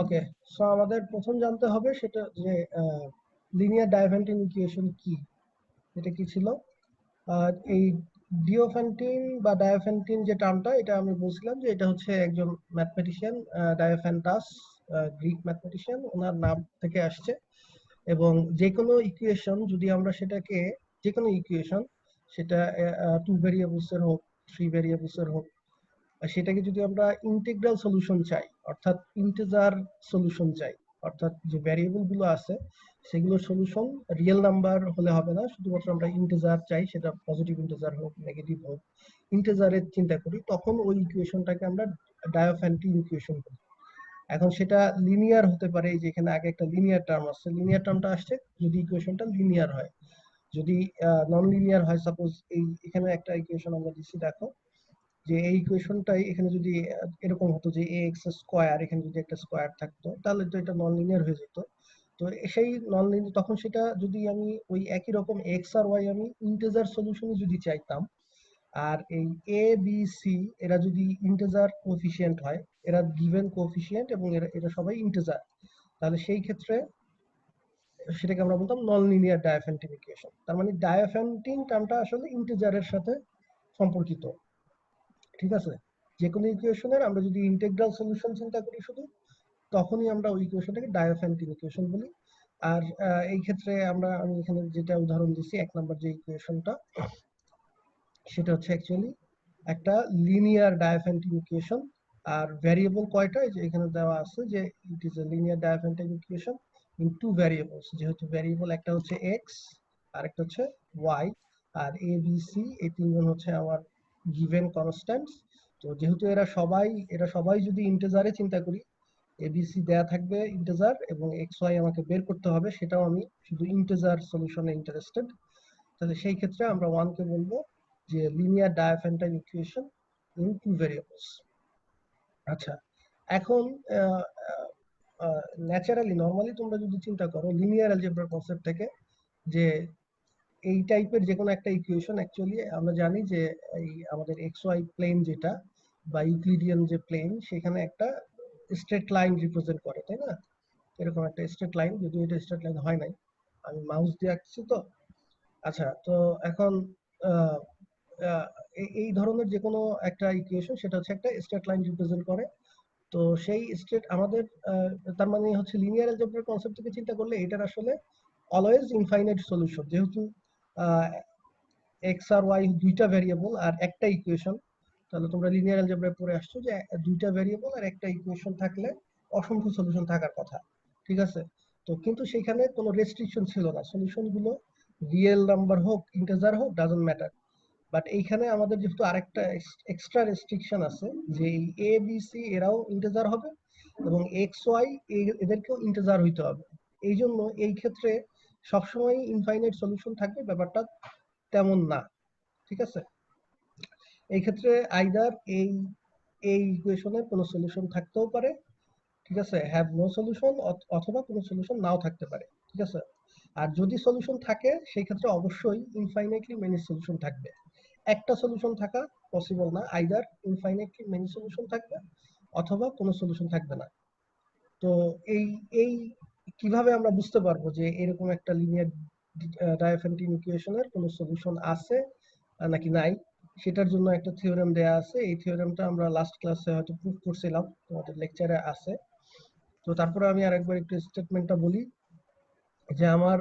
ওকে, so আমাদের প্রথম জানতে হবে সেটা যে লিনিয়ার ডাইভেন্টিন ইকুয়েশন কি। এটা কি ছিল? এই ডিওফ্যান্টিন বা ডায়োফ্যান্টিন যে টার্মটা, এটা আমি বলছিলাম যে এটা হচ্ছে একজন ম্যাথমেটিশিয়ান, ডায়োফ্যান্টাস, গ্রিক ম্যাথমেটিশিয়ান, ওনার নাম থেকে আসছে। এবং যে কোনো ইকুয়েশন যদি আমরা সেটাকে, যে কোনো ইকুয়েশন সেটা 2 ভেরিয়েবলস এর হোক, 3 ভেরিয়েবলস এর হোক, সেটাকে যদি আমরা ইন্টিগ্রাল সলিউশন চাই, অর্থাৎ ইন্টিজার সলিউশন চাই, অর্থাৎ যে ভ্যারিয়েবল গুলো আছে সেগুলোর সলিউশন রিয়েল নাম্বার হলে হবে না, শুধুমাত্র আমরা ইন্টিজার চাই, সেটা পজিটিভ ইন্টিজার হোক নেগেটিভ হোক, ইন্টিজারের চিন্তা করি, তখন ওই ইকুয়েশনটাকে আমরা ডায়োফ্যান্টিন ইকুয়েশন বলি। এখন সেটা লিনিয়ার হতে পারে, এই যে এখানে আগে একটা লিনিয়ার টার্ম আসছে, লিনিয়ার টার্মটা আসছে যদি ইকুয়েশনটা লিনিয়ার হয়। যদি নন লিনিয়ার হয়, সাপোজ এই এখানে একটা ইকুয়েশন আমরা দিচ্ছি, দেখো যে এই ইকুয়েশনটাই এখানে যদি এরকম হতো যে এ এক্স স্কোয়ার, এখানে যদি একটা স্কোয়ার থাকতো তাহলে তো এটা নন লিনিয়ার হয়ে যেত। তো সেই নন লিনিয়ার, তখন সেটা যদি আমি ওই একই রকম এক্স আর ওয়াই আমি ইন্টিজার সলিউশনে যদি চাইতাম, আর এই এ বি সি এরা যদি ইন্টিজার কোএফিসিয়েন্ট হয়, এরা গিভেন কোএফিসিয়েন্ট এবং এরা এরা সবাই ইন্টিজার, তাহলে সেই ক্ষেত্রে সেটাকে আমরা বলতাম নন লিনিয়ার ডায়োফ্যান্টিন ইকুয়েশন। তার মানে ডায়োফ্যান্টিন টার্মটা আসলে ইন্টিজারের সাথে সম্পর্কিত। ঠিক আছে? যে কোনো ইকুয়েশনের আমরা যদি ইন্টেগ্রাল সলিউশন চিন্তা করি শুধু, তখনই আমরা ওই ইকুয়েশনটাকে ডায়োফ্যান্টিন ইকুয়েশন বলি। আর এই ক্ষেত্রে আমি এখানে যেটা উদাহরণ দিচ্ছি, 1 নম্বর যে ইকুয়েশনটা, সেটা হচ্ছে অ্যাকচুয়ালি একটা লিনিয়ার ডায়োফ্যান্টিন ইকুয়েশন। আর ভ্যারিয়েবল কয়টা, এই যে এখানে দেওয়া আছে যে it is a linear Diophantine equation in 2 variables, যেহেতু ভ্যারিয়েবল একটা হচ্ছে এক্স আর একটা হচ্ছে ওয়াই, আর এ বি সি এই তিনজন হচ্ছে আমার গিভেন কনস্ট্যান্টস। তো যেহেতু এরা সবাই যদি ইন্টিজারে চিন্তা করি, এবিসি দেয়া থাকবে ইন্টিজার, এবং এক্স ওয়াই আমাকে বের করতে হবে, সেটাও আমি শুধু ইন্টিজার সলিউশনে ইন্টারেস্টেড। তাহলে সেই ক্ষেত্রে আমরা ওয়ানকে বলবো যে linear Diophantine equation in 2 variables. আচ্ছা, এখন ন্যাচারালি নর্মালি তোমরা যদি চিন্তা করো লিনিয়ার অ্যালজেব্রার কনসেপ্ট থেকে, যে এই টাইপের যে কোনো একটা ইকুয়েশন, অ্যাকচুয়ালি আমরা জানি যে এই আমাদের এক্স ওয়াই প্লেন যেটা, বা ইউক্লিডিয়ান যে প্লেন, সেখানে একটা স্ট্রেট লাইন রিপ্রেজেন্ট করে, তাই না? এরকম একটা স্ট্রেট লাইন, যদিও এটা স্ট্রেট লাইন হয় নাই, আমি মাউস দিয়ে আঁকছি তো। আচ্ছা, তো এখন আহ, আহ, এই ধরনের যে কোনো একটা ইকুয়েশন, সেটা হচ্ছে একটা স্ট্রেট লাইন রিপ্রেজেন্ট করে। তো সেই স্ট্রেট আমাদের তার মানে হচ্ছে লিনিয়ার অ্যালজেব্রার কনসেপ্ট থেকে চিন্তা করলে এটার আসলে অলওয়েজ ইনফাইনাইট সলিউশন, যেহেতু এক্স আর ওয়াই দুইটা ভ্যারিয়েবল আর একটা ইকুয়েশন। তাহলে তোমরা লিনিয়ার অ্যালজেব্রায় পড়ে আসছো যে দুইটা ভ্যারিয়েবল আর একটা ইকুয়েশন থাকলে অসংখ্য সলিউশন থাকার কথা। ঠিক আছে? তো কিন্তু সেখানে কোনো রেস্ট্রিকশন ছিল না, সলিউশন গুলো রিয়েল নাম্বার হোক ইন্টিজার হোক ডাজন্ট ম্যাটার। বাট এইখানে আমাদের যেহেতু আরেকটা এক্সট্রা রেস্ট্রিকশন আছে, যে এই এ বি সি এরাও ইন্টিজার হবে এবং এক্স ওয়াই এদেরকেও ইন্টিজার হইতে হবে। এই জন্য এই ক্ষেত্রে সবসময় ইনফাইনাইট সলিউশন থাকবে ব্যাপারটা তেমন না। ঠিক আছে? এই ক্ষেত্রে আইদার এই ইকুয়েশনের কোনো সলিউশন থাকতেও পারে, ঠিক আছে, হ্যাভ নো সলিউশন, অথবা কোনো সলিউশন নাও থাকতে পারে। ঠিক আছে? আর যদি সলিউশন থাকে সেই ক্ষেত্রে অবশ্যই ইনফাইনাইটলি মেনি সলিউশন থাকবে। একটা সলিউশন থাকা পসিবল না, আইদার ইনফাইনাইটলি মেনি সলিউশন থাকবে অথবা কোনো সলিউশন থাকবে না। তো এই এই কিভাবে আমরা বুঝতে পারবো যে এরকম একটা লিনিয়ার ডায়োফ্যান্টিন ইকুয়েশনের কোনো সলিউশন আছে নাকি নাই, সেটার জন্য একটা থিওরেম দেয়া আছে। এই থিওরেমটা আমরা লাস্ট ক্লাসে হয়তো প্রুফ করছিলাম, তোমাদের লেকচারে আছে। তো তারপরে আমি আরেকবার একটু স্টেটমেন্টটা বলি, যে আমার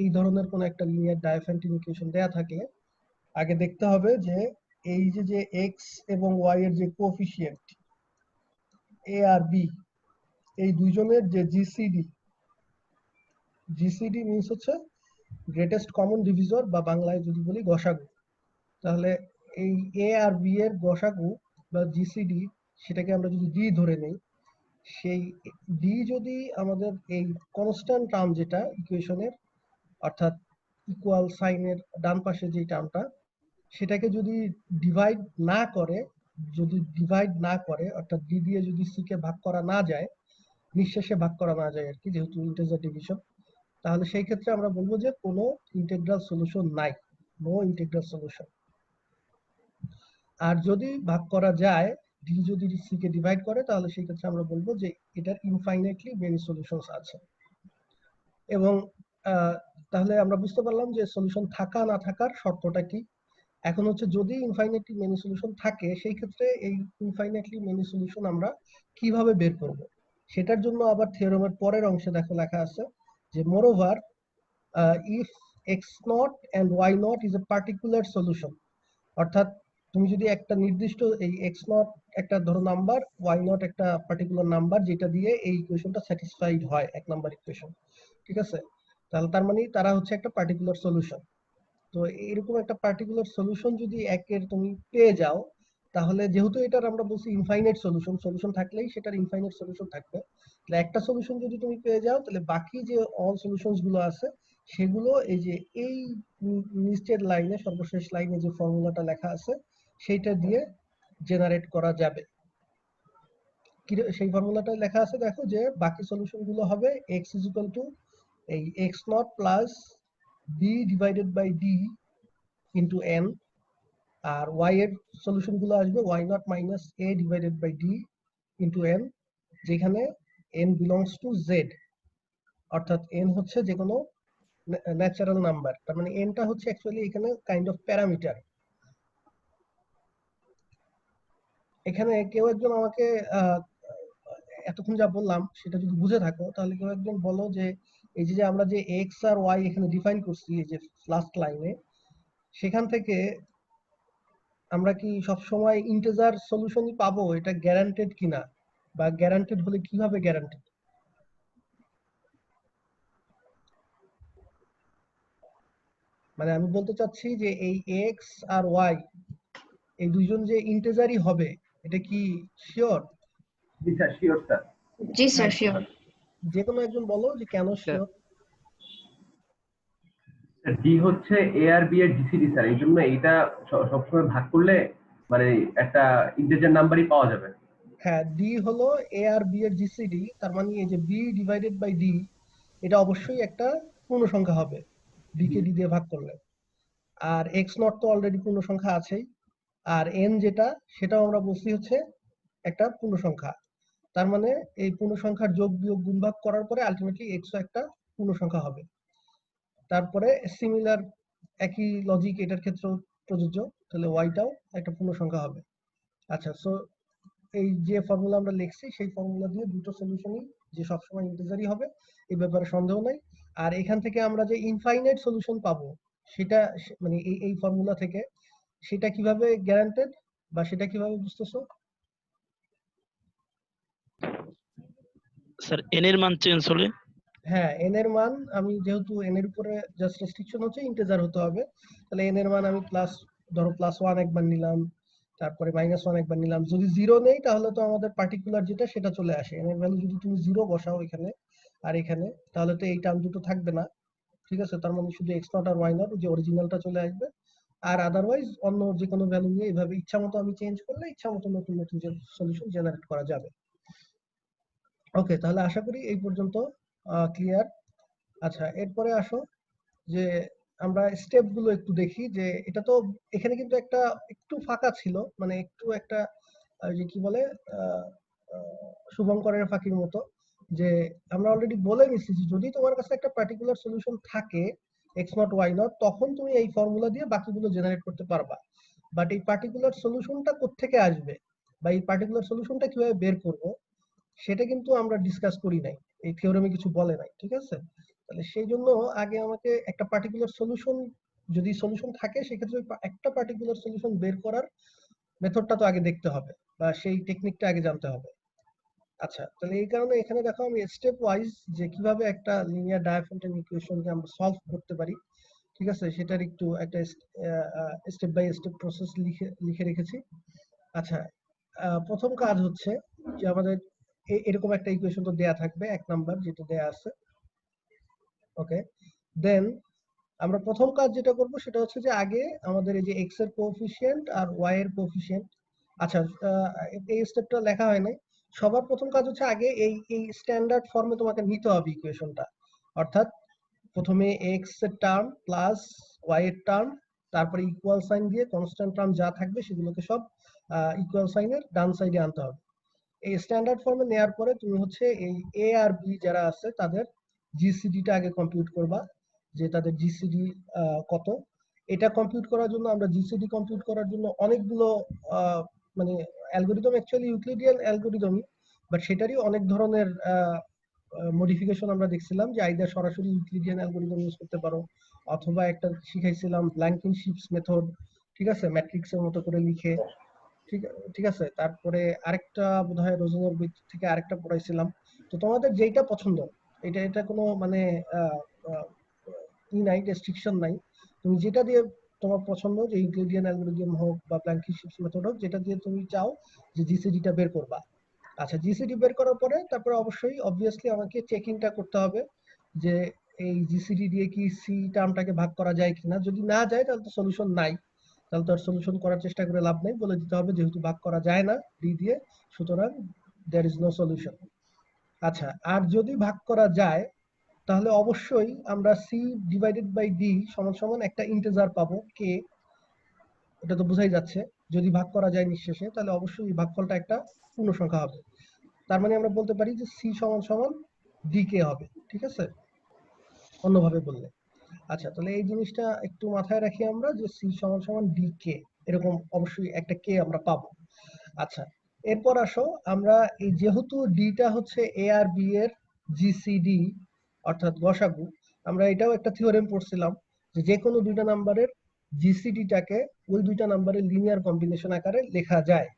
এই ধরনের কোন একটা লিনিয়ার ডায়োফ্যান্টিন ইকুয়েশন দেয়া থাকলে আগে দেখতে হবে যে এই যে এক্স এবং ওয়াই এর যে কোএফিসিয়েন্ট এ আর বি, এই দুইজনের যে জিসিডি, জিসিডি মিনস হচ্ছে গ্রেটেস্ট কমন ডিভিজর, বা বাংলায় যদি বলি গসাগু। তাহলে এই এ আর বি এর গসাগু বা জিসিডি, সেটাকে আমরা যদি ডি ধরে নেই, সেই ডি যদি আমাদের এই কনস্ট্যান্ট টার্ম যেটা ইকুয়েশনের, অর্থাৎ ইকুয়াল সাইনের ডান পাশে যে টার্মটা, সেটাকে যদি ডিভাইড না করে, অর্থাৎ ডি দিয়ে যদি সি কে ভাগ করা না যায়, নিঃশেষে ভাগ করা না যায় আর কি, যেহেতু ইন্টিজার ডিভিশন, তাহলে সেই ক্ষেত্রে আমরা বলবো যে কোনো ইন্টিগ্রাল সলিউশন নাই, নো ইন্টিগ্রাল সলিউশন। আর যদি ভাগ করা যায়, ডি যদি সি কে ডিভাইড করে তাহলে সেই ক্ষেত্রে আমরা বলবো যে এটার ইনফাইনাইটলি মেনি সলিউশনস আছে। এবং তাহলে আমরা বুঝতে পারলাম যে সলিউশন থাকা না থাকার শর্তটা কি। এখন হচ্ছে যদি ইনফাইনাইটলি মেনি সলিউশন থাকে সেই ক্ষেত্রে এই ইনফাইনাইটলি মেনি সলিউশন আমরা কিভাবে বের করব, সেটার জন্য আবার থিওরেমের পরের অংশে দেখো লেখা আছে যে moreover if X not and Y not is a particular solution, অর্থাৎ তুমি যদি একটা নির্দিষ্ট এই এক্স নট একটা ধরো নাম্বার, ওয়াই নট একটা পার্টিকুলার নাম্বার যেটা দিয়ে এই ইকুয়েশনটা স্যাটিসফাইড হয়, এক নাম্বার ইকুয়েশন, ঠিক আছে, তাহলে তার মানে তারা হচ্ছে একটা পার্টিকুলার সলিউশন। তো এরকম একটা পার্টিকুলার সলিউশন যদি একের তুমি পেয়ে যাও, তাহলে যেহেতু এটার আমরা বলছি ইনফাইনাইট সলিউশন, সলিউশন থাকলেই সেটার ইনফাইনাইট সলিউশন থাকবে, তাহলে একটা সলিউশন যদি তুমি পেয়ে যাও তাহলে বাকি যে অল সলিউশনস গুলো আছে সেগুলো এই যে এই নিচের লাইনে সর্বশেষ লাইনে যে ফর্মুলাটা লেখা আছে সেইটা দিয়ে জেনারেট করা যাবে। সেই ফর্মুলাটা লেখা আছে দেখো যে বাকি সলিউশন গুলো হবে x ইজ ইকুয়াল টু এই X not plus B divided by D into N, আর y এর সলিউশন গুলো আসবে y not minus a divided by d into n, যেখানে n বিলংস টু z, অর্থাৎ n হচ্ছে যে কোনো ন্যাচারাল নাম্বার, তার মানে n টা হচ্ছে অ্যাকচুয়ালি এখানে কাইন্ড অফ প্যারামিটার। এখানে কেউ একজন আমাকে এতক্ষণ যা বললাম সেটা যদি বুঝে থাকো তাহলে কেউ একজন বলো যে এই যে আমরা যে x আর y এখানে ডিফাইন করছি এই যে লাস্ট লাইনে, সেখান থেকে আমরা কি সব সময় ইন্টিজার সলিউশনই পাবো, এটা গ্যারান্টেড কিনা, বা গ্যারান্টেড হলে কিভাবে গ্যারান্টেড? মানে আমি বলতে চাচ্ছি যে এই এক্স আর ওয়াই এই দুইজন যে ইন্টিজারই হবে এটা কি শিওর? জি স্যার, শিওর স্যার। জি স্যার, শিওর। যে কোনো একজন বলো যে কেন শিওর? ডি হচ্ছে এ আর বি এর জিসিডি স্যার, এই জন্য এইটা সবসময় ভাগ করলে মানে একটা ইন্টিজার নাম্বারই পাওয়া যাবে। হ্যাঁ, ডি হলো এ আর বি এর জিসিডি, তার মানে এই যে বি ডিভাইডেড বাই ডি এটা অবশ্যই একটা পূর্ণ সংখ্যা হবে ডি কে ডি দিয়ে ভাগ করলে। আর এক্স নট তো অলরেডি পূর্ণ সংখ্যা আছেই, আর এন যেটা সেটাও আমরা বলছি হচ্ছে একটা পূর্ণ সংখ্যা, তার মানে এই পূর্ণ সংখ্যার যোগ বিয়োগ গুণ ভাগ করার পরে আলটিমেটলি এক্স একটা পূর্ণ সংখ্যা হবে। তারপরে সিমিলার একই লজিক এটার ক্ষেত্রেও প্রযোজ্য, তাহলে ওয়াইটাও একটা পূর্ণ সংখ্যা হবে। আচ্ছা, সো এই যে ফর্মুলা আমরা লিখছি সেই ফর্মুলা দিয়ে দুটো সলিউশনই যে সবসময় ইন্টিজারই হবে এই ব্যাপারে সন্দেহ নাই। আর এখান থেকে আমরা যে ইনফাইনাইট সলিউশন পাবো সেটা মানে এই ফর্মুলা থেকে সেটা কিভাবে গ্যারান্টেড বা সেটা কিভাবে বুঝতেছো? স্যার এন এর মান চেঞ্জ হলে? হ্যাঁ, এন এর মান আমি যেহেতু এন এর উপরে জাস্ট রেস্ট্রিকশন হচ্ছে ইন্টিজার হতে হবে, তাহলে এন এর মান আমি প্লাস ধরো +1 একবার নিলাম, তারপরে -1 একবার নিলাম। যদি জিরো নেই তাহলে তো আমাদের পার্টিকুলার যেটা সেটা চলে আসে, এন এর ভ্যালু যদি তুমি জিরো বসাও এখানে আর এখানে তাহলে তো এই টার্ম দুটো থাকবে না, ঠিক আছে, তার মানে শুধু এক্স নট আর ওয়াই নট যে অরিজিনালটা চলে আসবে। আর আদারওয়াইজ অন্য যে কোনো ভ্যালু নিয়ে এইভাবে ইচ্ছা মতো আমি চেঞ্জ করলে ইচ্ছা মতো নতুন নতুন সলিউশন জেনারেট করা যাবে। ওকে, তাহলে আশা করি এই পর্যন্ত ক্লিয়ার। আচ্ছা, এরপরে আসো যে আমরা স্টেপ গুলো একটু দেখি, যে এটা তো এখানে কিন্তু একটা একটু ফাঁকা ছিল, মানে একটু একটা যে কি বলে শুভঙ্করের ফাঁকির মতো, যে আমরা অলরেডি বলে নিছি যে যদি তোমার কাছে একটা পার্টিকুলার সলিউশন থাকে এক্স নট ওয়াই নট তখন তুমি এই ফর্মুলা দিয়ে বাকিগুলো জেনারেট করতে পারবা, বাট এই পার্টিকুলার সলিউশনটা কোত্থেকে আসবে বা এই পার্টিকুলার সলিউশনটা কিভাবে বের করব সেটা কিন্তু আমরা ডিসকাস করি নাই, এই থিওরেমে কিছু বলে নাই, ঠিক আছে। তাহলে সেই জন্য আগে আমাকে একটা পার্টিকুলার সলিউশন, যদি সলিউশন থাকে সেক্ষেত্রে একটা পার্টিকুলার সলিউশন বের করার মেথডটা তো আগে দেখতে হবে বা সেই টেকনিকটা আগে জানতে হবে। আচ্ছা, তাহলে এই কারণে এখানে দেখো আমি স্টেপ ওয়াইজ যে কিভাবে একটা লিনিয়ার ডায়াফন্টাইন ইকুয়েশনকে আমরা সলভ করতে পারি, ঠিক আছে, সেটার একটু একটা স্টেপ বাই স্টেপ প্রসেস লিখে রেখেছি। আচ্ছা, প্রথম কাজ হচ্ছে যে আমাদের এরকম একটা ইকুয়েশন তো দেয়া থাকবে, এক নাম্বার যেটা দেয়া আছে। ওকে, দেন আমরা প্রথম কাজ যেটা করব সেটা হচ্ছে যে আগে আমাদের এই যে এক্স এর কোএফিসিয়েন্ট আর ওয়াই এর কোএফিসিয়েন্ট, আচ্ছা এই স্টেপটা লেখা হয় নাই। সবার প্রথম কাজ হচ্ছে আগে এই স্ট্যান্ডার্ড ফর্মে তোমাকে নিতে হবে ইকুয়েশনটা, অর্থাৎ প্রথমে এক্স এর টার্ম প্লাস ওয়াই এর টার্ম, তারপরে ইকুয়াল সাইন দিয়ে কনস্ট্যান্ট টার্ম যা থাকবে সেগুলোকে সব ইকুয়াল সাইনের ডান সাইডে আনতে হবে। এই স্ট্যান্ডার্ড ফর্মে নেওয়ার পরে তুমি হচ্ছে এই এ আর বি যারা আছে তাদের জিসিডিটা আগে কম্পিউট করবা, যে তাদের জিসিডি কত। এটা কম্পিউট করার জন্য আমরা জিসিডি কম্পিউট করার জন্য অনেকগুলো মানে অ্যালগোরিদম, অ্যাকচুয়ালি ইউক্লিডিয়ান অ্যালগোরিদমই, বাট সেটারই অনেক ধরনের মডিফিকেশন আমরা দেখছিলাম, যে আইদার সরাসরি ইউক্লিডিয়ান অ্যালগোরিদম ইউজ করতে পারো, অথবা একটা শিখাইছিলাম ব্ল্যাঙ্কিনশিপস মেথড, ঠিক আছে, ম্যাট্রিক্সের মতো করে লিখে, ঠিক ঠিক আছে। তারপরে আরেকটা বোধহয় রোজনের বই থেকে আরেকটা পড়াইছিলাম। তো তোমাদের যেইটা পছন্দ, এটা এটা কোনো মানে আহ, আহ, ই নাই, রেস্ট্রিকশন নাই। তুমি যেটা দিয়ে তোমার পছন্দ, যে ইউক্লিডিয়ান অ্যালগরিদম হোক বা ব্ল্যাঙ্কিনশিপস মেথড হোক, যেটা দিয়ে তুমি চাও যে জিসিডিটা বের করবা। আচ্ছা, জিসিডি বের করার পরে তারপরে অবশ্যই অবভিয়াসলি আমাকে চেকিংটা করতে হবে যে এই জিসিডি দিয়ে কি সি টার্মটাকে ভাগ করা যায় কিনা। যদি না যায় তাহলে তো সলিউশন নাই, তাহলে তো আর সলিউশন করার চেষ্টা করে লাভ নেই, বলে দিতে হবে যেহেতু ভাগ করা যায় না ডি দিয়ে, সুতরাং দেয়ার ইজ নো সলিউশন। আচ্ছা, আর যদি ভাগ করা যায় তাহলে অবশ্যই আমরা সি ডিভাইডেড বাই ডি সমান সমান একটা ইন্টিজার পাবো কে। এটা তো বোঝাই যাচ্ছে, যদি ভাগ করা যায় নিঃশেষে তাহলে অবশ্যই এই ভাগফলটা একটা পূর্ণ সংখ্যা হবে। তার মানে আমরা বলতে পারি যে সি সমান সমান ডি কে হবে, ঠিক আছে, অন্যভাবে বললে। আচ্ছা, তাহলে এই জিনিসটা একটু মাথায় রাখি আমরা, যে সি সমান সমান ডি কে, এরকম অবশ্যই একটা কে আমরা পাবো। আচ্ছা, এরপর আসো আমরা এই যেহেতু ডিটা হচ্ছে এ আর বি এর জিসিডি অর্থাৎ গসাগু, আমরা এটাও একটা থিওরেম পড়ছিলাম যে যে কোনো দুইটা নাম্বারের জিসিডিটাকে ওই দুইটা নাম্বারের লিনিয়ার কম্বিনেশন আকারে লেখা যায়,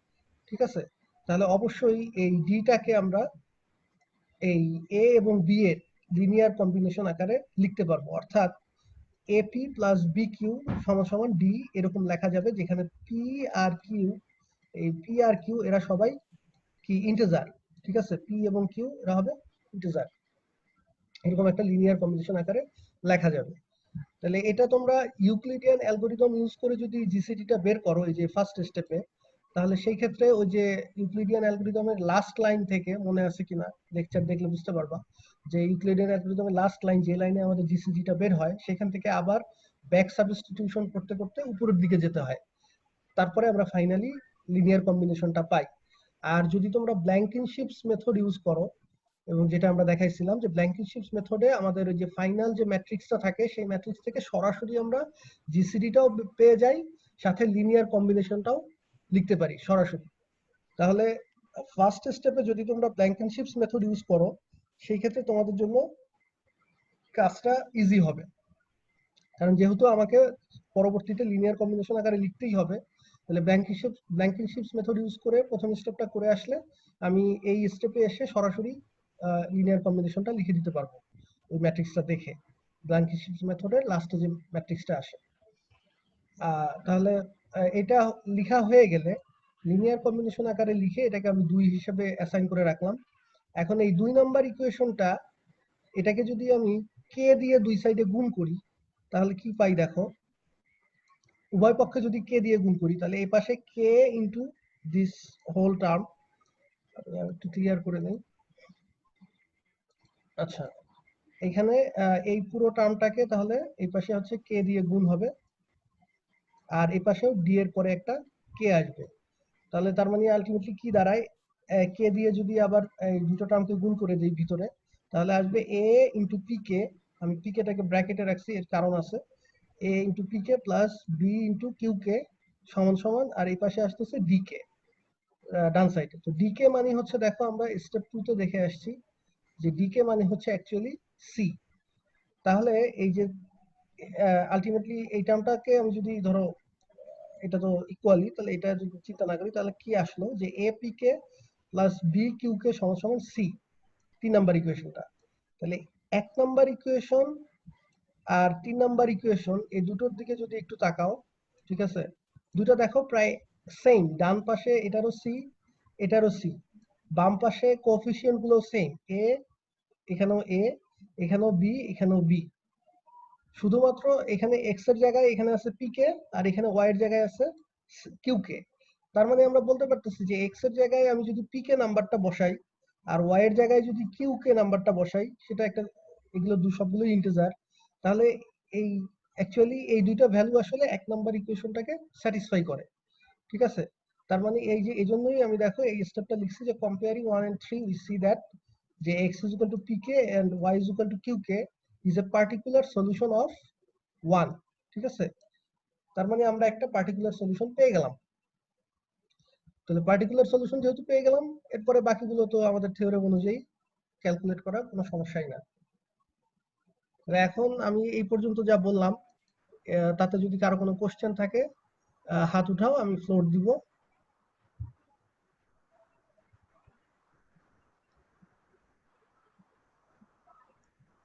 ঠিক আছে। তাহলে অবশ্যই এই ডিটাকে আমরা এই এ এবং বি এর লিনিয়ার কম্বিনেশন আকারে লিখতে পারবো, অর্থাৎ এপি প্লাস বি কিউ সমান সমান ডি এরকম লেখা যাবে, যেখানে পি আর কিউ, এই পি আর কিউ এরা সবাই কি ইন্টিজার, ঠিক আছে, পি এবং কিউ এরা হবে ইন্টিজার, এরকম একটা লিনিয়ার কম্বিনেশন আকারে লেখা যাবে। তাহলে এটা তোমরা ইউক্লিডিয়ান অ্যালগোরিদম ইউজ করে যদি জিসিডিটা বের করো এই যে ফার্স্ট স্টেপে, তাহলে সেই ক্ষেত্রে ওই যে ইউক্লিডিয়ান অ্যালগোরিদমের লাস্ট লাইন থেকে, মনে আছে কিনা লেকচার দেখলে বুঝতে পারবা, যে ইউক্লিডিয়ান অ্যালগোরিদমের লাস্ট লাইন যে লাইনে আমাদের জিসিডিটা বের হয় সেখান থেকে আবার ব্যাক সাবস্টিটিউশন করতে করতে উপরের দিকে যেতে হয়, তারপরে আমরা ফাইনালি লিনিয়ার কম্বিনেশনটা পাই। আর যদি তোমরা ব্ল্যাঙ্কিনশিপস মেথড ইউজ করো, এবং যেটা আমরা দেখাইছিলাম যে ব্ল্যাঙ্কিনশিপস মেথডে আমাদের ওই যে ফাইনাল যে ম্যাট্রিক্সটা থাকে সেই ম্যাট্রিক্স থেকে সরাসরি আমরা জিসিডিটাও পেয়ে যাই, সাথে লিনিয়ার কম্বিনেশনটাও লিখতে পারি সরাসরি। তাহলে ফার্স্ট স্টেপে যদি তোমরা ব্ল্যাঙ্কিনশিপস মেথড ইউজ করো, সেই ক্ষেত্রে তোমাদের জন্য কাজটা ইজি হবে, কারণ যেহেতু আমাকে পরবর্তীতে লিনিয়ার কম্বিনেশন আকারে লিখতেই হবে। তাহলে ব্ল্যাঙ্কিনশিপস মেথড ইউজ করে প্রথম স্টেপটা করে আসলে আমি এই স্টেপে এসে সরাসরি লিনিয়ার কম্বিনেশনটা লিখে দিতে পারবো ওই ম্যাট্রিক্সটা দেখে, ব্ল্যাঙ্কিনশিপস মেথডের লাস্টে যে ম্যাট্রিক্সটা আসে। তাহলে এটা লেখা হয়ে গেলে লিনিয়ার কম্বিনেশন আকারে লিখে এটাকে আমি 2 হিসেবে অ্যাসাইন করে রাখলাম। এখন এই 2 নাম্বার ইকুয়েশনটা, এটাকে যদি আমি কে দিয়ে দুই সাইডে গুণ করি তাহলে কি পাই দেখো, উভয় পক্ষে যদি কে দিয়ে গুণ করি তাহলে এই পাশে কে ইন্টু দিস হোল টার্ম, একটু ক্লিয়ার করে নেই। আচ্ছা, এখানে এই পুরো টার্মটাকে তাহলে এই পাশে হচ্ছে কে দিয়ে গুণ হবে, আর এই পাশেও ডি এর পরে একটা কে আসবে। তাহলে তার মানে আলটিমেটলি কি দাঁড়ায়, কে দিয়ে যদি আবার এই দুটো টার্মকে গুণ করে দিই ভিতরে, তাহলে আসবে এ ইন্টু পি কে, আমি পি কেটাকে ব্র্যাকেটে রাখছি এর কারণ আছে, A into P K plus B into Q K সমান সমান, আর এই পাশে আসতেছে ডি কে ডান সাইডে। তো ডি কে মানে হচ্ছে, দেখো আমরা স্টেপ 2 তে দেখে আসছি যে ডি কে মানে হচ্ছে অ্যাকচুয়ালি সি। তাহলে এই যে আলটিমেটলি এই টার্মটাকে আমি যদি ধরো, এটা তো ইকুয়ালি, তাহলে এটা যদি চিন্তা না করি তাহলে কি আসলো, যে A P K plus B Q K সমান সমান সি, 3 নাম্বার ইকুয়েশনটা। তাহলে 1 নাম্বার ইকুয়েশন আর 3 নাম্বার ইকুয়েশন এই দুটোর দিকে যদি একটু তাকাও, ঠিক আছে, দুটো দেখো প্রায় সেম, ডান পাশে এটারও সি এটারও সি, বাম পাশে কোএফিসিয়েন্ট গুলো সেম, এ এখানেও এ, এখানেও বি এখানেও বি, শুধুমাত্র এখানে এক্স এর জায়গায় এখানে আছে পি কে, আর এখানে ওয়াই এর জায়গায় আছে কিউ কে। তার মানে আমরা বলতে পারতেছি যে এক্স এর জায়গায় আমি যদি পি কে নাম্বারটা বসাই আর ওয়াই এর জায়গায় যদি কিউ কে নাম্বারটা বসাই, সেটা একটা, এগুলো সবগুলো ইন্টিজার, তাহলে এই অ্যাকচুয়ালি এই দুইটা ভ্যালু আসলে 1 নাম্বার ইকুয়েশনটাকে স্যাটিসফাই করে, ঠিক আছে। তার মানে এই যে এজন্যই আমি দেখো এই স্টেপটা লিখছি যে comparing 1 and 3 we see that যে x is equal to pk and y is equal to qk is a particular solution of 1, ঠিক আছে? তার মানে আমরা একটা পার্টিকুলার সলিউশন পেয়ে গেলাম। তাহলে পার্টিকুলার সলিউশন যেহেতু পেয়ে গেলাম, এরপরে বাকিগুলো তো আমাদের থিওরেম অনুযায়ী ক্যালকুলেট করা কোনো সমস্যাই না। এখন আমি এই পর্যন্ত যা বললাম তাতে যদি কারো কোনো কোশ্চেন থাকে হাত উঠাও, আমি ফ্লোর দিব।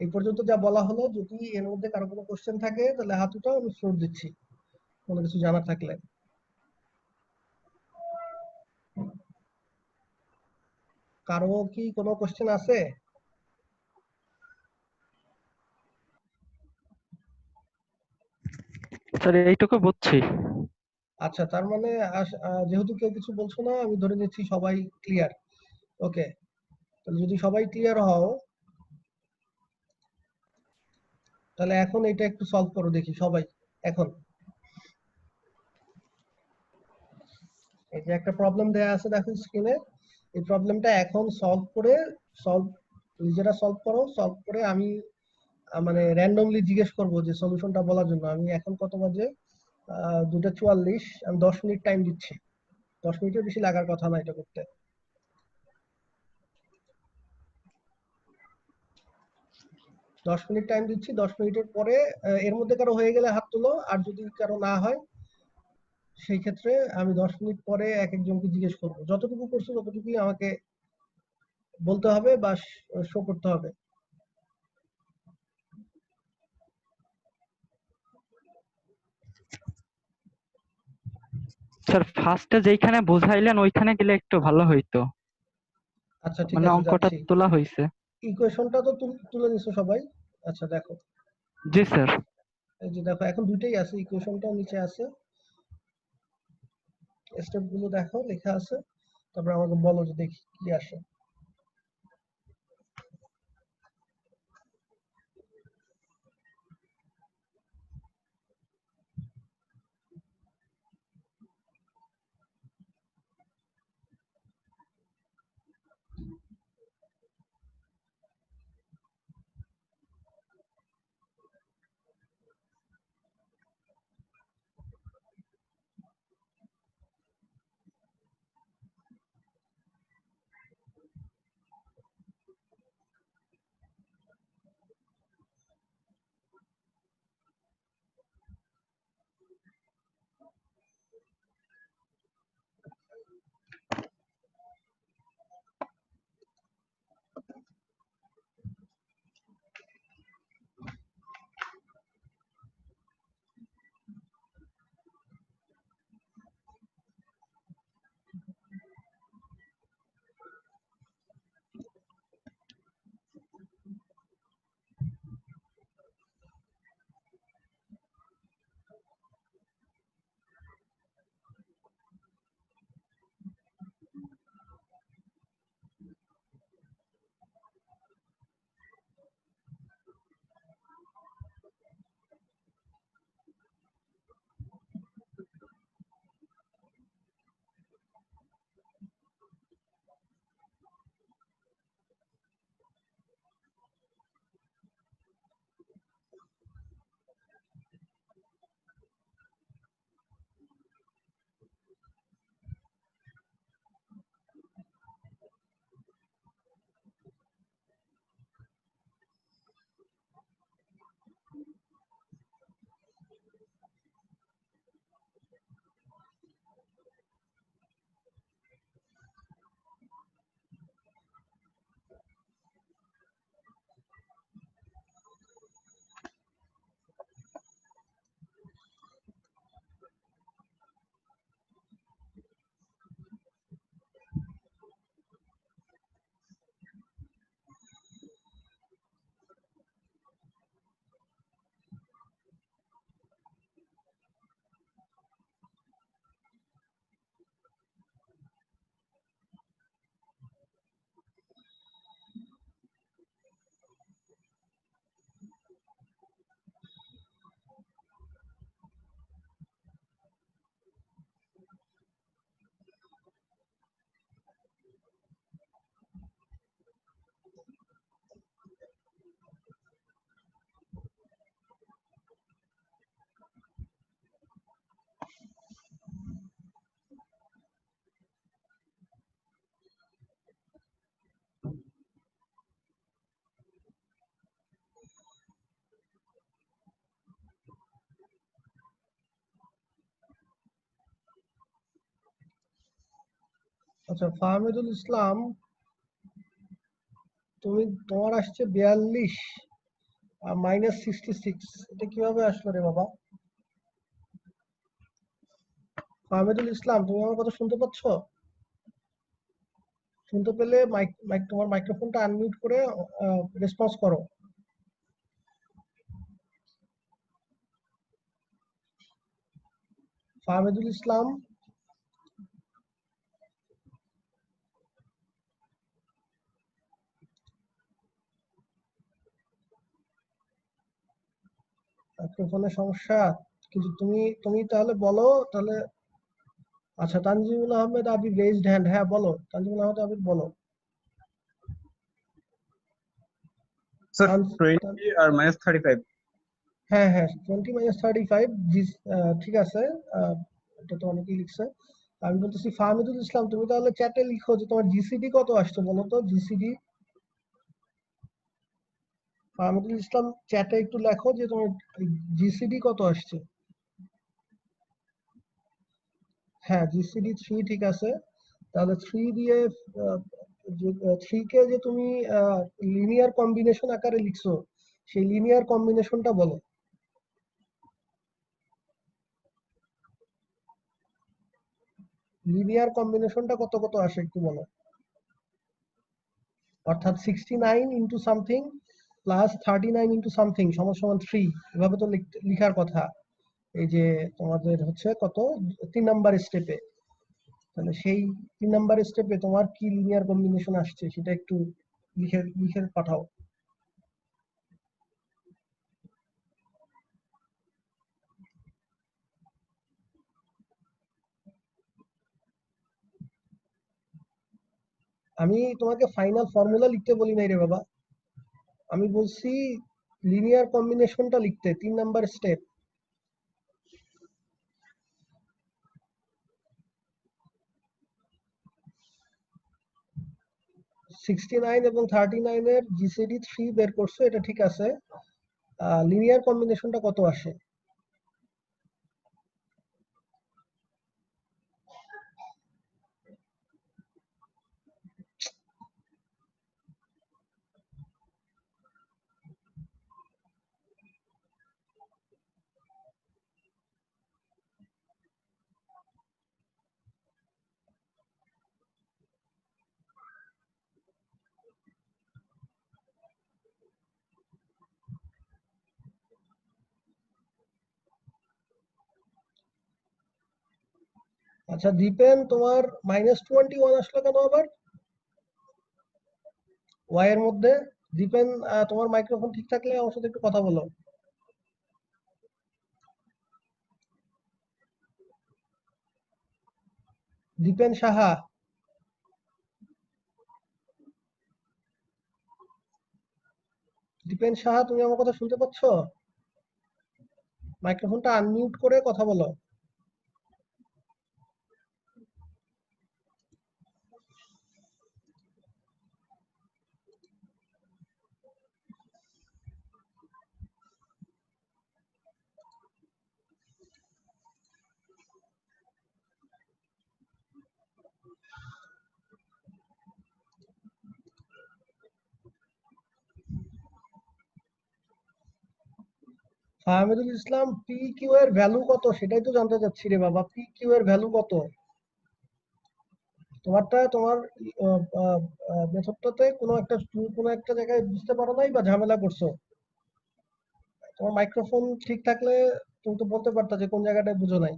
এই পর্যন্ত যা বলা হলো, যদি এর মধ্যে কারো কোনো কোশ্চেন থাকে তাহলে হাত উঠাও, আমি ফ্লোর দিচ্ছি কোনো কিছু জানার থাকলে। কারো কি কোনো কোশ্চেন আছে? স্যার এইটুকু বুঝছি। আচ্ছা, তার মানে যেহেতু কেউ কিছু বলছো না, আমি ধরে নিচ্ছি সবাই ক্লিয়ার। ওকে, তাহলে যদি সবাই ক্লিয়ার হও তাহলে এখন এটা একটু সলভ করো দেখি সবাই। এখন এই যে একটা প্রবলেম দেয়া আছে দেখো স্ক্রিনে, এই প্রবলেমটা এখন সলভ নিজেরা সলভ করো। সলভ করে আমি মানে র্যান্ডমলি জিজ্ঞেস করবো যে সলিউশনটা বলার জন্য। আমি এখন কত বাজে? 2:44। আমি 10 মিনিট টাইম দিচ্ছি। 10 মিনিটের বেশি লাগার কথা না এটা করতে। 10 মিনিট টাইম দিচ্ছি। 10 মিনিটের পরে এর মধ্যে কারো হয়ে গেলে হাত তুলো, আর যদি কারো না হয় সেই ক্ষেত্রে আমি 10 মিনিট পরে এক একজনকে জিজ্ঞেস করবো। যতটুকু করছি ততটুকুই আমাকে বলতে হবে বা শো করতে হবে। স্যার ফার্স্টে যেইখানে বুঝাইলেন ওইখানে গেলে একটু ভালো হইতো, আচ্ছা, ঠিক মানে আছে, অঙ্কটা যাচ্ছি। তোলা হয়েছে। ইকুয়েশনটা তো তুলে নিছো সবাই? আচ্ছা দেখো, জি স্যার। এই যে দেখো এখন দুইটাই আছে, ইকুয়েশনটাও নিচে আছে, স্টেপ গুলো দেখো লেখা আছে। তারপরে আমাকে বলো যে দেখি কি আসে। আচ্ছা, ফাহমিদুল ইসলাম, তোমার আসছে 42 আর -66, এটা কিভাবে আসলো রে বাবা? ফাহমিদুল ইসলাম, তুমি আমার কথা শুনতে পাচ্ছ? শুনতে পেলে তোমার মাইক্রোফোনটা আনমিউট করে রেসপন্স করো। ফাহমিদুল ইসলাম, মাইক্রোফোনের সমস্যা, কিন্তু তুমি তাহলে বলো তাহলে। আচ্ছা, তানজিমুল আহমেদ আবিদ রেজড হ্যান্ড, হ্যাঁ বলো তানজিমুল আহমেদ আবিদ বলো। স্যার তানজি- 20 আর -35। হ্যাঁ হ্যাঁ, 20 - 35, ঠিক আছে। এটা তো অনেকেই লিখছে। আমি বলতেছি ফাহমিদুল ইসলাম, তুমি তাহলে চ্যাটে লিখো যে তোমার জিসিডি কত আসছে বলো তো, জিসিডি। ফাহমিদুল ইসলাম, চ্যাটে একটু লেখো যে তোমার জিসিডি কত আসছে। হ্যাঁ, জিসিডি 3 ঠিক আছে। তাহলে 3 দিয়ে 3 কে যে তুমি লিনিয়ার কম্বিনেশন আকারে লিখছো, সেই লিনিয়ার কম্বিনেশনটা বলো। লিনিয়ার কম্বিনেশনটা কত কত আসে একটু বলো। অর্থাৎ 69 into something plus 39 into something সমান সমান 3, এভাবে তো লিখার কথা। এই যে তোমাদের হচ্ছে কত, 3 নাম্বার স্টেপে। তাহলে সেই 3 নাম্বার স্টেপে তোমার কি লিনিয়ার কম্বিনেশন আসছে সেটা একটু লিখে লিখে পাঠাও। আমি তোমাকে ফাইনাল ফর্মুলা লিখতে বলি নাই রে বাবা, আমি বলছি লিনিয়ার কম্বিনেশনটা লিখতে, 3 নাম্বার স্টেপ। 69 এবং 39 এর জিসিডি 3 বের করছো, এটা ঠিক আছে। লিনিয়ার কম্বিনেশনটা কত আসে? আচ্ছা দীপেন, তোমার -21 আসলো কেন আবার ওয়াই এর মধ্যে? দীপেন, তোমার মাইক্রোফোন ঠিক থাকলে আমার সাথে একটু কথা বলো। দীপেন সাহা, দীপেন সাহা, তুমি আমার কথা শুনতে পাচ্ছ? মাইক্রোফোনটা আনমিউট করে কথা বলো। ফাহমিদুল ইসলাম, পি কিউ এর ভ্যালু কত সেটাই তো জানতে চাচ্ছি রে বাবা, পি কিউ এর ভ্যালু কত? তোমার মেথডটাতে কোনো একটা জায়গায় বুঝতে পারো নাই বা ঝামেলা করছো? তোমার মাইক্রোফোন ঠিক থাকলে তুমি তো বলতে পারতা যে কোন জায়গাটায় বুঝো নাই।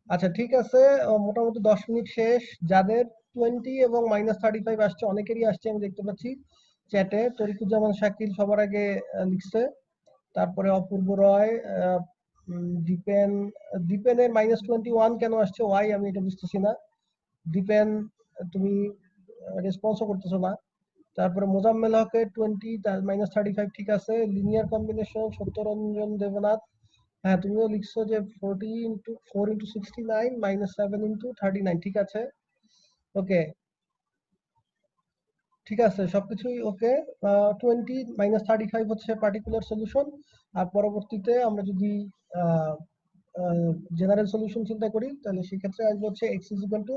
আচ্ছা ঠিক আছে, মোটামুটি 10 মিনিট শেষ। যাদের 20 এবং -35 আসছে, অনেকেরই আসছে আমি দেখতে পাচ্ছি চ্যাটে। তরিকুজ্জামান শাকিল সবার আগে লিখছে, তারপরে অপূর্ব রয়, দীপেন। দীপেনের -21 কেন আসছে ওয়াই, আমি এটা বুঝতেছি না। দীপেন, তুমি রেসপন্সও করতেছো না। তারপরে মোজাম্মেল হকের 20 -35 ঠিক আছে। লিনিয়ার কম্বিনেশন সত্যরঞ্জন দেবনাথ, হ্যাঁ তুমিও লিখছো যে 4 × 69 -7 × 39 ঠিক আছে। ওকে, ঠিক আছে, সবকিছুই ওকে। 20 -35 হচ্ছে পার্টিকুলার সলিউশন। আর পরবর্তীতে আমরা যদি জেনারেল সলিউশন চিন্তা করি, তাহলে সেক্ষেত্রে আসবে হচ্ছে x is equal to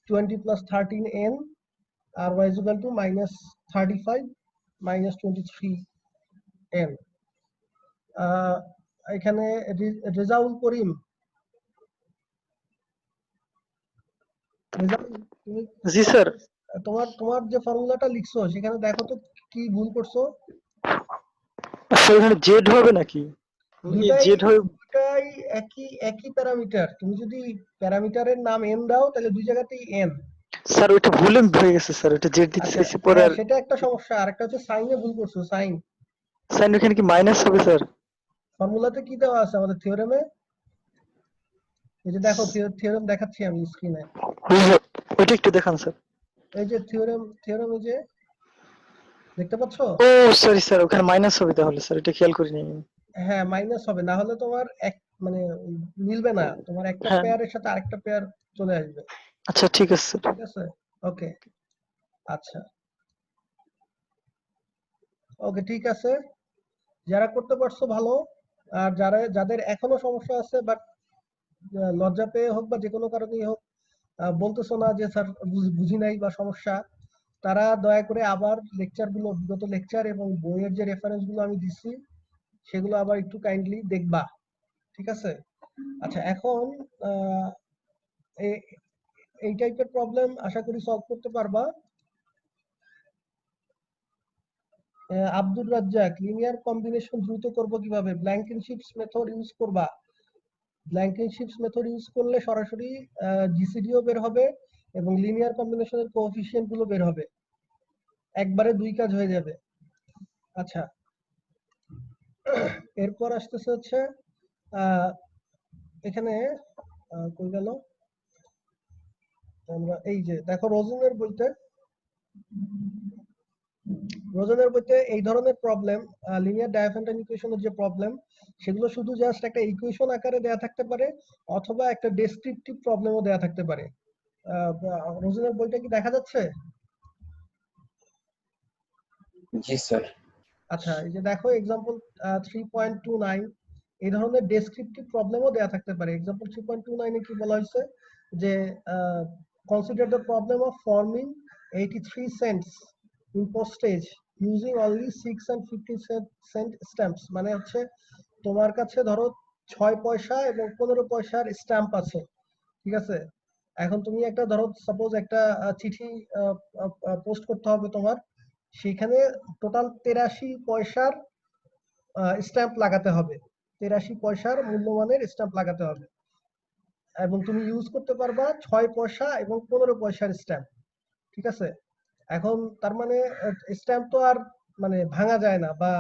20 plus 13n R y is equal to minus 35 minus 23n। এখানে রেজাউল করিম, রেজাউল তুমি জি স্যার। তোমার তোমার যে ফর্মুলাটা লিখছো সেখানে দেখো তো কি ভুল করছো। স্যার ওখানে জেড হবে নাকি? দুটাই জেড হবে। দুটাই একই একই প্যারামিটার। তুমি যদি প্যারামিটারের নাম n দাও তাহলে দুই জায়গাতেই n। স্যার ওইটা ভুলে হয়ে গেছে স্যার, ওইটা জেড দিতে আচ্ছা চাইছি পরে হ্যাঁ, আর সেটা একটা সমস্যা। আর একটা হচ্ছে সাইনে ভুল করছো। সাইন সাইন ওখানে কি মাইনাস হবে স্যার? ফর্মুলাতে কি দেওয়া আছে আমাদের থিওরেমে? এই যে দেখো থিওরেম দেখাচ্ছি আমি স্ক্রিনে। ওইটা একটু দেখান স্যার। এই যে থিওরেম এই যে দেখতে পাচ্ছো? ও সরি স্যার, ওখানে মাইনাস হবে তাহলে স্যার, এটা খেয়াল করিনি আমি। হ্যাঁ মাইনাস হবে, না হলে তোমার এক মানে মিলবে না, তোমার একটা হ্যাঁ পেয়ারের সাথে আরেকটা পেয়ার চলে আসবে। আচ্ছা ঠিক আছে স্যার। ঠিক আছে, ওকে। আচ্ছা ওকে ঠিক আছে, যারা করতে পারছো ভালো। আর যাদের এখনো সমস্যা আছে বাট লজ্জা পেয়ে হোক বা যে কোনো কারণেই হোক বলতেছো না যে স্যার বুঝি নাই বা সমস্যা, তারা দয়া করে আবার লেকচারগুলো, বিগত লেকচার এবং বইয়ের যে রেফারেন্স গুলো আমি দিচ্ছি সেগুলো আবার একটু কাইন্ডলি দেখবা। ঠিক আছে? আচ্ছা এখন আহ, এই টাইপের প্রবলেম আশা করি সলভ করতে পারবা। আব্দুর রাজ্জাক, লিনিয়ার কম্বিনেশন দ্রুত করব কিভাবে? ব্ল্যাঙ্কেনশিপস মেথড ইউজ করবা। ব্ল্যাঙ্কেনশিপস মেথড ইউজ করলে সরাসরি জিসিডিও বের হবে এবং লিনিয়ার কম্বিনেশনের কোএফিসিয়েন্ট গুলো বের হবে, একবারে দুই কাজ হয়ে যাবে। আচ্ছা এরপর আসতেছে হচ্ছে আহ, এখানে কই গেল, আমরা এই যে দেখো রোজনের বইতে এই ধরনের প্রবলেম, লিনিয়ার ডায়াফ্যান্টাম ইকুয়েশনের যে প্রবলেম সেগুলো শুধু জাস্ট একটা ইকুয়েশন আকারে দেয়া থাকতে পারে অথবা একটা ডেসক্রিপটিভ প্রবলেমও দেয়া থাকতে পারে। রোজনের বইটা কি দেখা যাচ্ছে? জি স্যার। আচ্ছা এই যে দেখো এক্সাম্পল 3.29, এই ধরনের ডেসক্রিপটিভ প্রবলেমও দেয়া থাকতে পারে। এক্সাম্পল 3.29 এ কি বলা হয়েছে যে consider the problem of forming 83 cents in postage using only 6 and 50 cent stamps. মানে হচ্ছে তোমার কাছে ধরো 6 পয়সা এবং 15 পয়সার স্ট্যাম্প আছে। ঠিক আছে, এখন তুমি একটা ধরো সাপোজ একটা চিঠি পোস্ট করতে হবে তোমার, সেখানে টোটাল 83 পয়সার স্ট্যাম্প লাগাতে হবে, 83 পয়সার মূল্যমানের স্ট্যাম্প লাগাতে হবে এবং তুমি ইউজ করতে পারবা 6 পয়সা এবং 15 পয়সার স্ট্যাম্প। ঠিক আছে, এখন তার মানে স্ট্যাম্প তো আর মানে ভাঙা যায় না, বা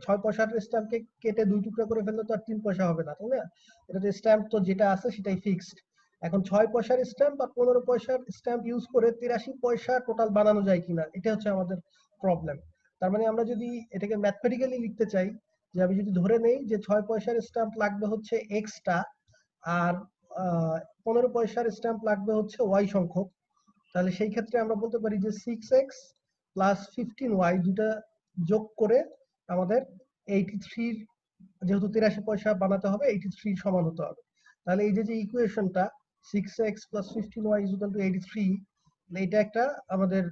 6 পয়সার স্ট্যাম্পকে কেটে দুই টুকরা করে ফেললে তো আর 3 পয়সা হবে না, তাই না? এটা তো স্ট্যাম্প তো যেটা আছে সেটাই ফিক্সড। এখন 6 পয়সার স্ট্যাম্প বা 15 পয়সার স্ট্যাম্প ইউজ করে 83 পয়সা টোটাল বানানো যায় কিনা, এটা হচ্ছে আমাদের প্রবলেম। তার মানে আমরা যদি এটাকে ম্যাথমেটিক্যালি লিখতে চাই, যে আমি যদি ধরে নেই যে 6 পয়সার স্ট্যাম্প লাগবে হচ্ছে এক্সটা আর 15 পয়সার স্ট্যাম্প লাগবে হচ্ছে ওয়াই সংখ্যক, তাহলে সেই ক্ষেত্রে আমরা বলতে পারি যে 6x প্লাস 15y দুটা যোগ করে আমাদের 83 যেহেতু 83 পয়সা বানাতে হবে 83 সমান হতে হবে। তাহলে এই যে ইকুয়েশনটা 6x plus 15y is equal to 83, এটা একটা আমাদের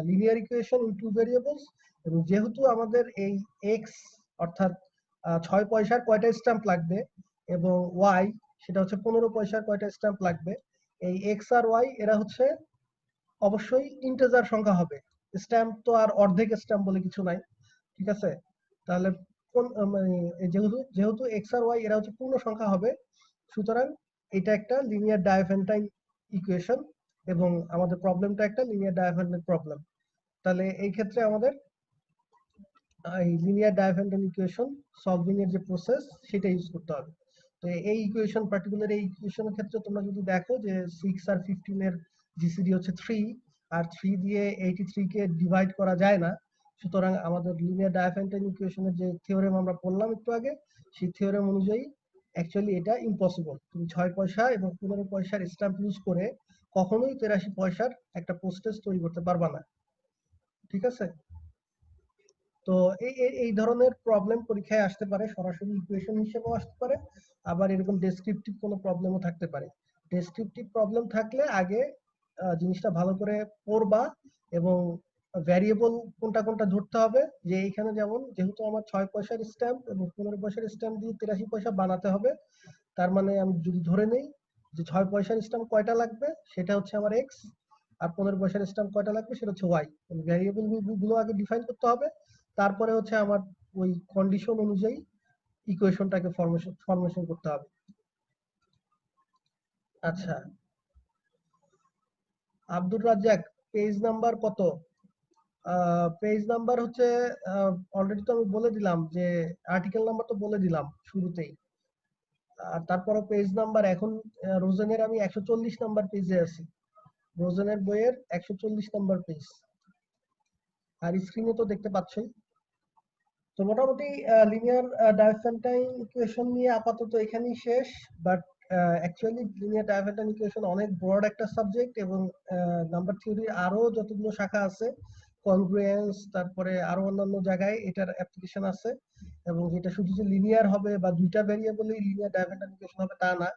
linear equation in two variables. এবং যেহেতু আমাদের এই x অর্থাৎ 6 পয়সার কয়টা স্ট্যাম্প লাগবে এবং y সেটা হচ্ছে 15 পয়সার কয়টা স্ট্যাম্প লাগবে, এই x আর y এরা হচ্ছে অবশ্যই ইন্টিজার সংখ্যা হবে। স্ট্যাম্প তো আর অর্ধেক স্ট্যাম্প বলে কিছু নাই। ঠিক আছে, তাহলে মানে যেহেতু যেহেতু এক্স আর ওয়াই এরা হচ্ছে পূর্ণ সংখ্যা হবে, সুতরাং এটা একটা লিনিয়ার ডায়াফ্যান্টাইন ইকুয়েশন এবং আমাদের প্রবলেমটা একটা লিনিয়ার ডায়াফ্যান্টাইন প্রবলেম। তাহলে এই ক্ষেত্রে আমাদের এই লিনিয়ার ডায়াফ্যান্টাইন ইকুয়েশন সলভিং এর যে প্রসেস সেটা ইউজ করতে হবে। তো এই ইকুয়েশন পার্টিকুলার এই ইকুয়েশনের ক্ষেত্রে তোমরা যদি দেখো যে 6 আর 15 এর জিসিডি হচ্ছে 3 আর 3 দিয়ে 83 কে ডিভাইড করা যায় না, সুতরাং আমাদের লিনিয়ার ডায়াফ্যান্টাইন ইকুয়েশনের যে থিওরেম আমরা পড়লাম একটু আগে, সেই থিওরেম অনুযায়ী অ্যাকচুয়ালি এটা ইম্পসিবল। তুমি 6 পয়সা এবং 15 পয়সার স্ট্যাম্প ইউজ করে কখনোই 83 পয়সার একটা পোস্টেজ তৈরি করতে পারবা না। ঠিক আছে? তো এই ধরনের প্রবলেম পরীক্ষায় আসতে পারে, সরাসরি ইকুয়েশন হিসেবেও আসতে পারে, আবার এরকম ডেসক্রিপটিভ কোনো প্রবলেমও থাকতে পারে। ডেসক্রিপটিভ প্রবলেম থাকলে আগে জিনিসটা ভালো করে পড়বা এবং ভ্যারিয়েবল কোনটা কোনটা ধরতে হবে, যে এইখানে যেমন যেহেতু আমার 6 পয়সার স্ট্যাম্প এবং 15 পয়সার স্ট্যাম্প দিয়ে 83 পয়সা বানাতে হবে, তার মানে আমি যদি ধরে নেই যে 6 পয়সার স্ট্যাম্প কয়টা লাগবে সেটা হচ্ছে আমার এক্স, আর 15 পয়সার স্ট্যাম্প কয়টা লাগবে সেটা হচ্ছে ওয়াই। ভ্যারিয়েবল গুলো আগে ডিফাইন করতে হবে, তারপরে হচ্ছে আমার ওই কন্ডিশন অনুযায়ী ইকুয়েশনটাকে ফরমেশন করতে হবে। আচ্ছা, আব্দুর রাজ্জাক, পেজ নাম্বার কত? পেজ নাম্বার হচ্ছে অলরেডি তো আমি বলে দিলাম, যে আর্টিকেল নাম্বার তো বলে দিলাম শুরুতেই। আর তারপরে পেজ নাম্বার এখন রোজেনের আমি 140 নাম্বার পেজে আছি, রোজেনের বইয়ের 140 নাম্বার পেজ, আর স্ক্রিনে তো দেখতে পাচ্ছই। তো মোটামুটি লিনিয়ার ডাইফ্যান্টাইন ইকুয়েশন নিয়ে আপাতত এখানেই শেষ। বাট অ্যাকচুয়ালি লিনিয়ার ডাইফ্যান্টাইন ইকুয়েশন অনেক ব্রড একটা সাবজেক্ট, এবং নাম্বার থিওরির আরো যতগুলো শাখা আছে, কনগ্রুয়েন্স, তারপরে আরো অন্যান্য জায়গায় এটার অ্যাপ্লিকেশন আছে, এবং এটা শুধু যে লিনিয়ার হবে বা দুইটা ভেরিয়েবলই লিনিয়ার ডাইফ্যান্টাইন ইকুয়েশন হবে তা না,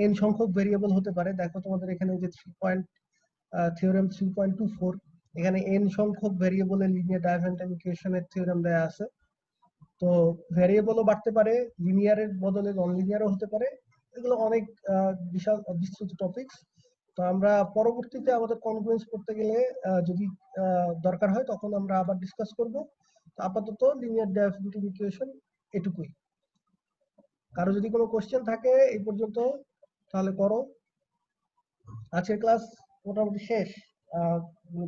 এন সংখ্যক ভেরিয়েবল হতে পারে। দেখো তোমাদের এখানে যে থিওরেম 3.24, এখানে এন সংখ্যক ভেরিয়েবলের লিনিয়ার ডাইফ্যান্টাইন ইকুয়েশনের থিওরেম দেয়া আছে। তো ভেরিয়েবলও বাড়তে পারে, লিনিয়ারের বদলে নন লিনিয়ারও হতে পারে। এগুলো অনেক বিশাল বিস্তৃত টপিকস। তো আমরা পরবর্তীতে আমাদের কনফারেন্স করতে গেলে যদি দরকার হয় তখন আমরা আবার ডিসকাস করব। আপাতত লিনিয়ার ডাইফ্যান্টাইন ইকুয়েশন এটুকুই। কারো যদি কোনো কোশ্চেন থাকে এই পর্যন্ত তাহলে করো। আজকের ক্লাস মোটামুটি শেষ।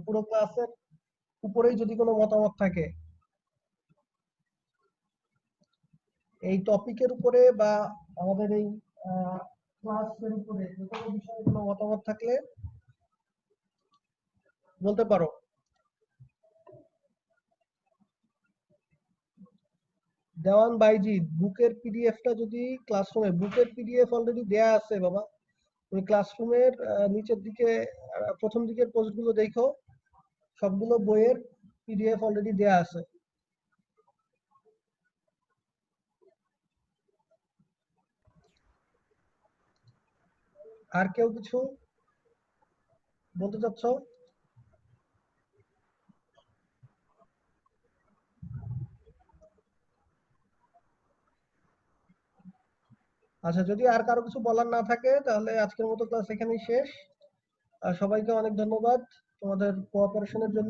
পুরো ক্লাসের উপরেই যদি কোনো মতামত থাকে এই টপিকের উপরে বা আমাদের এই ক্লাসের উপরে যে কোনো বিষয়ে কোনো মতামত থাকলে বলতে পারো। দেওয়ান বাইজিৎ, বুকের পিডিএফটা যদি ক্লাসরুমে, বুকের পিডিএফ অলরেডি দেয়া আছে বাবা, তুমি ক্লাসরুমের নিচের দিকে প্রথম দিকের পোস্টগুলো দেখো, সবগুলো বইয়ের পিডিএফ অলরেডি দেয়া আছে। আর কেউ কিছু বলতে চাচ্ছ? আচ্ছা, যদি আর কারো কিছু বলার না থাকে তাহলে আজকের মতো ক্লাস এখানেই শেষ। আর সবাইকে অনেক ধন্যবাদ তোমাদের কোঅপারেশনের জন্য।